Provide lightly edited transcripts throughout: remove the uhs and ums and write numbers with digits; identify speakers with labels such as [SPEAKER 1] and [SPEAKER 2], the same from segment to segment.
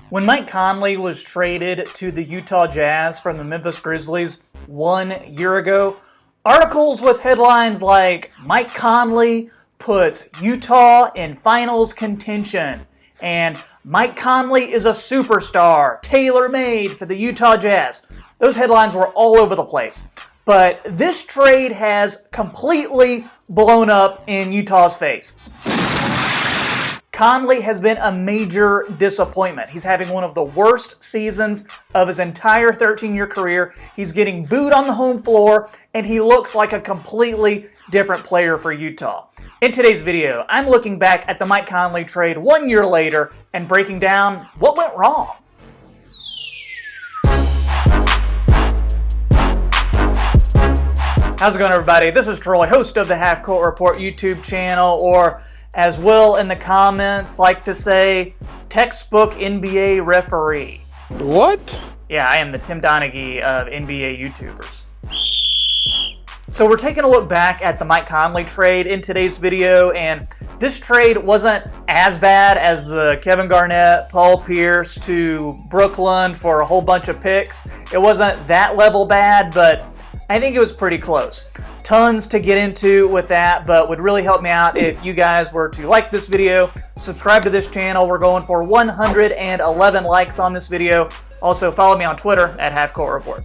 [SPEAKER 1] When Mike Conley was traded to the Utah Jazz from the Memphis Grizzlies 1 year ago, articles with headlines like Mike Conley puts Utah in finals contention and Mike Conley is a superstar, tailor-made for the Utah Jazz. Those headlines were all over the place. But this trade has completely blown up in Utah's face. Conley has been a major disappointment. He's having one of the worst seasons of his entire 13-year career. He's getting booed on the home floor, and he looks like a completely different player for Utah. In today's video, I'm looking back at the Mike Conley trade 1 year later and breaking down what went wrong. How's it going, everybody? This is Troy, host of the Half Court Report YouTube channel, or as Will in the comments like to say, textbook NBA referee.
[SPEAKER 2] What?
[SPEAKER 1] Yeah, I am the Tim Donaghy of NBA YouTubers. So we're taking a look back at the Mike Conley trade in today's video, and this trade wasn't as bad as the Kevin Garnett, Paul Pierce to Brooklyn for a whole bunch of picks. It wasn't that level bad, but I think it was pretty close. Tons to get into with that, but would really help me out if you guys were to like this video, subscribe to this channel. We're going for 111 likes on this video. Also, follow me on Twitter at Half Court Report.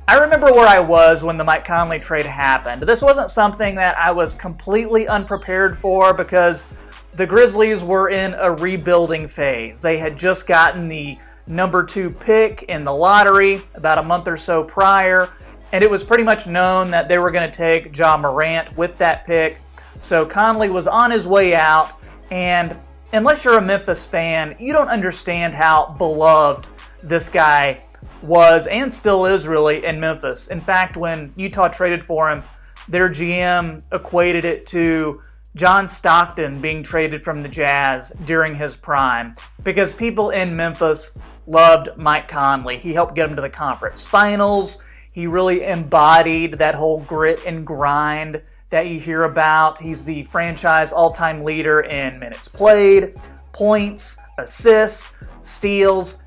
[SPEAKER 1] I remember where I was when the Mike Conley trade happened. This wasn't something that I was completely unprepared for because the Grizzlies were in a rebuilding phase. They had just gotten the number 2 pick in the lottery about a month or so prior, and it was pretty much known that they were going to take Ja Morant with that pick. So Conley was on his way out, and unless you're a Memphis fan, you don't understand how beloved this guy was and still is really in Memphis. In fact, when Utah traded for him, their GM equated it to John Stockton being traded from the Jazz during his prime because people in Memphis loved Mike Conley. He helped get them to the conference finals. He really embodied that whole grit and grind that you hear about. He's the franchise all-time leader in minutes played, points, assists, steals.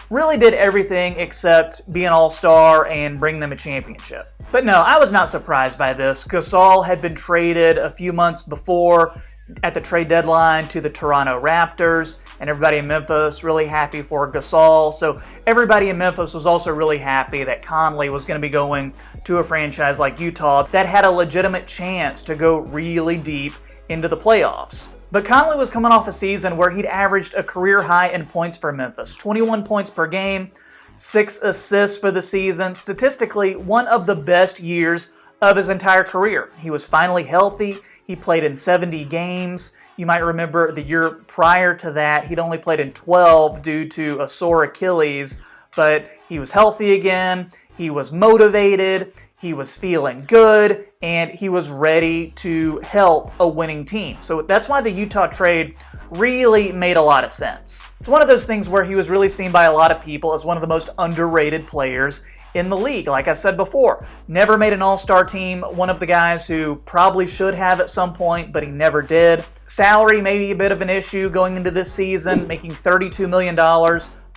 [SPEAKER 1] Really did everything except be an all-star and bring them a championship. But no, I was not surprised by this. Gasol had been traded a few months before at the trade deadline to the Toronto Raptors, and everybody in Memphis really happy for Gasol. So everybody in Memphis was also really happy that Conley was going to be going to a franchise like Utah that had a legitimate chance to go really deep into the playoffs. But Conley was coming off a season where he'd averaged a career high in points for Memphis, 21 points per game, 6 assists for the season, statistically one of the best years of his entire career. He was finally healthy. He played in 70 games. You might remember the year prior to that, he'd only played in 12 due to a sore Achilles, but he was healthy again. He was motivated. He was feeling good, and he was ready to help a winning team. So that's why the Utah trade really made a lot of sense. It's one of those things where he was really seen by a lot of people as one of the most underrated players in the league. Like I said before, never made an all-star team, one of the guys who probably should have at some point, but he never did. Salary may be a bit of an issue going into this season, making $32 million,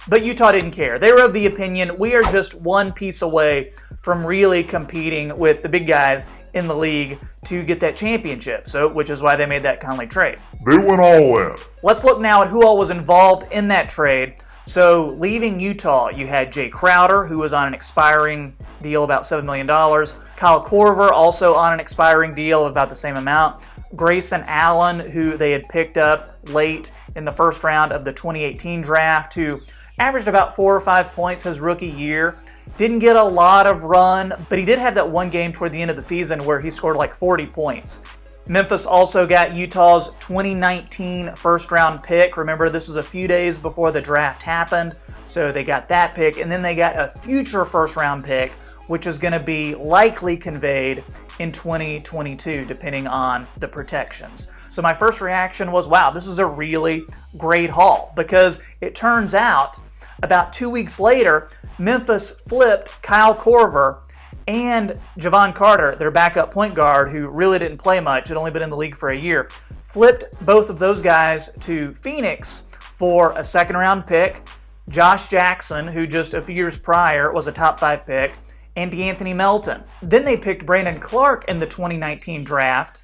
[SPEAKER 1] but Utah didn't care. They were of the opinion, we are just one piece away from really competing with the big guys in the league to get that championship, which is why they made that Conley trade.
[SPEAKER 2] They went all in.
[SPEAKER 1] Let's look now at who all was involved in that trade. So leaving Utah, you had Jae Crowder, who was on an expiring deal about $7 million. Kyle Korver, also on an expiring deal of about the same amount. Grayson Allen, who they had picked up late in the first round of the 2018 draft, who averaged about 4 or 5 points his rookie year. Didn't get a lot of run, but he did have that one game toward the end of the season where he scored like 40 points. Memphis also got Utah's 2019 first-round pick. Remember, this was a few days before the draft happened, so they got that pick, and then they got a future first-round pick, which is going to be likely conveyed in 2022, depending on the protections. So my first reaction was, wow, this is a really great haul, because it turns out about 2 weeks later, Memphis flipped Kyle Korver and Jevon Carter, their backup point guard, who really didn't play much, had only been in the league for a year, flipped both of those guys to Phoenix for a second-round pick Josh Jackson, who just a few years prior was a top 5 pick, and D'Anthony Melton. Then they picked Brandon Clarke in the 2019 draft,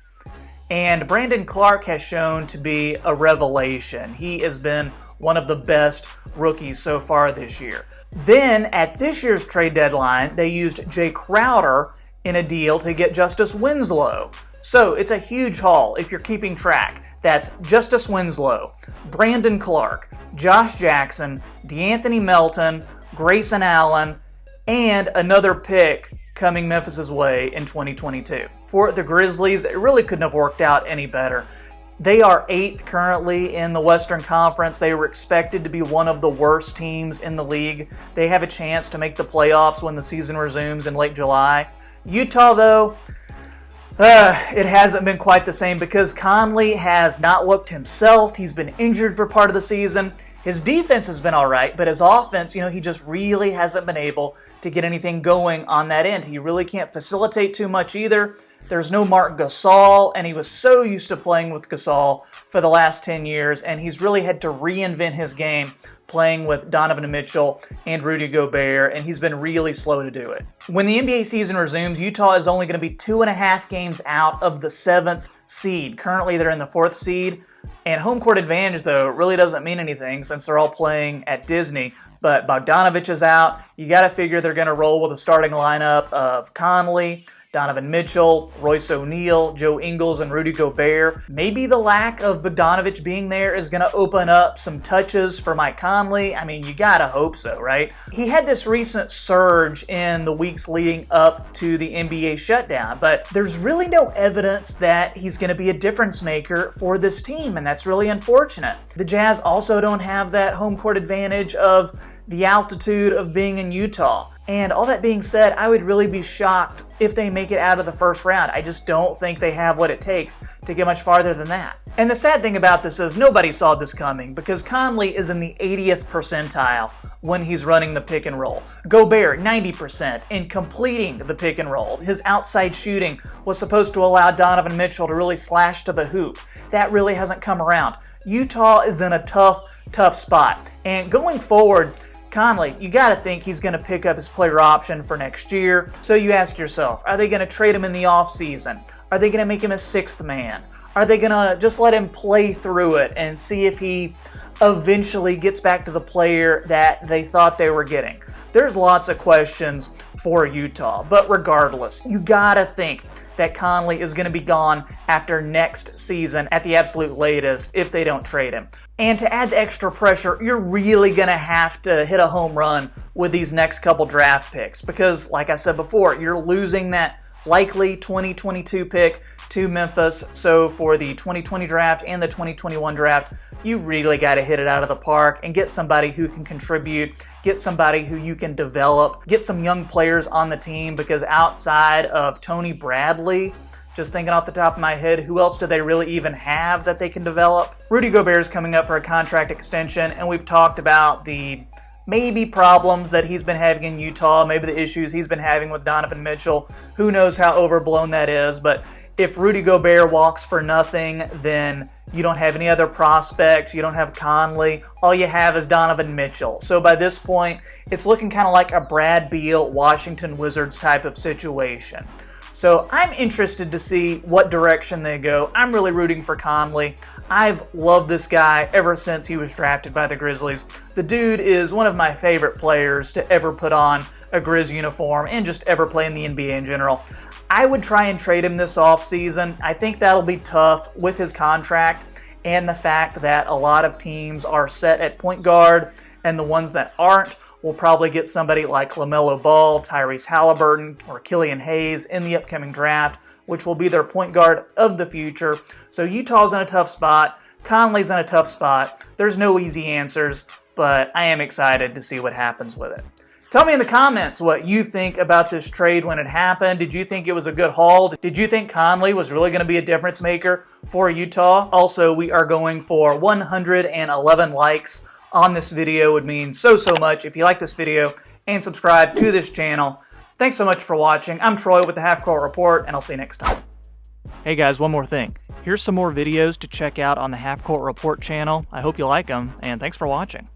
[SPEAKER 1] and Brandon Clarke has shown to be a revelation. He has been one of the best rookies so far this year. Then at this year's trade deadline, they used Jae Crowder in a deal to get Justice Winslow. So it's a huge haul if you're keeping track. That's Justice Winslow, Brandon Clarke, Josh Jackson, D'Anthony Melton, Grayson Allen, and another pick coming Memphis's way in 2022. For the Grizzlies, it really couldn't have worked out any better. They are 8th currently in the Western Conference. They were expected to be one of the worst teams in the league. They have a chance to make the playoffs when the season resumes in late July. Utah, though, it hasn't been quite the same because Conley has not looked himself. He's been injured for part of the season. His defense has been all right, but his offense, he just really hasn't been able to get anything going on that end. He really can't facilitate too much either. There's no Marc Gasol, and he was so used to playing with Gasol for the last 10 years, and he's really had to reinvent his game playing with Donovan Mitchell and Rudy Gobert, and he's been really slow to do it. When the NBA season resumes, Utah is only going to be 2.5 games out of the 7th seed. Currently, they're in the 4th seed. And home court advantage, though, really doesn't mean anything since they're all playing at Disney. But Bogdanovich is out. You got to figure they're going to roll with a starting lineup of Conley, Donovan Mitchell, Royce O'Neal, Joe Ingles, and Rudy Gobert. Maybe the lack of Bogdanovich being there is going to open up some touches for Mike Conley. I mean, you got to hope so, right? He had this recent surge in the weeks leading up to the NBA shutdown, but there's really no evidence that he's going to be a difference maker for this team, and that's really unfortunate. The Jazz also don't have that home court advantage of the altitude of being in Utah. And all that being said, I would really be shocked if they make it out of the first round. I just don't think they have what it takes to get much farther than that. And the sad thing about this is nobody saw this coming because Conley is in the 80th percentile when he's running the pick and roll. Gobert, 90% in completing the pick and roll. His outside shooting was supposed to allow Donovan Mitchell to really slash to the hoop. That really hasn't come around. Utah is in a tough spot. And going forward, Conley, you got to think he's going to pick up his player option for next year. So you ask yourself, are they going to trade him in the offseason? Are they going to make him a 6th man? Are they going to just let him play through it and see if he eventually gets back to the player that they thought they were getting? There's lots of questions for Utah, but regardless, you got to think that Conley is going to be gone after next season at the absolute latest if they don't trade him. And to add the extra pressure, you're really going to have to hit a home run with these next couple draft picks because, like I said before, you're losing that likely 2022 pick to Memphis. So for the 2020 draft and the 2021 draft, you really got to hit it out of the park and get somebody who can contribute, get somebody who you can develop, get some young players on the team because outside of Tony Bradley, just thinking off the top of my head, who else do they really even have that they can develop? Rudy Gobert is coming up for a contract extension, and we've talked about the maybe problems that he's been having in Utah, maybe the issues he's been having with Donovan Mitchell. Who knows how overblown that is, but if Rudy Gobert walks for nothing, then you don't have any other prospects, you don't have Conley, all you have is Donovan Mitchell. So by this point, it's looking kind of like a Brad Beal, Washington Wizards type of situation. So I'm interested to see what direction they go. I'm really rooting for Conley. I've loved this guy ever since he was drafted by the Grizzlies. The dude is one of my favorite players to ever put on a Grizz uniform and just ever play in the NBA in general. I would try and trade him this offseason. I think that'll be tough with his contract and the fact that a lot of teams are set at point guard and the ones that aren't will probably get somebody like LaMelo Ball, Tyrese Halliburton, or Killian Hayes in the upcoming draft, which will be their point guard of the future. So Utah's in a tough spot. Conley's in a tough spot. There's no easy answers, but I am excited to see what happens with it. Tell me in the comments what you think about this trade when it happened. Did you think it was a good haul? Did you think Conley was really going to be a difference maker for Utah? Also, we are going for 111 likes on this video. Would mean so much if you like this video and subscribe to this channel. Thanks so much for watching. I'm Troy with the Half Court Report, and I'll see you next time. Hey guys, one more thing. Here's some more videos to check out on the Half Court Report channel. I hope you like them, and thanks for watching.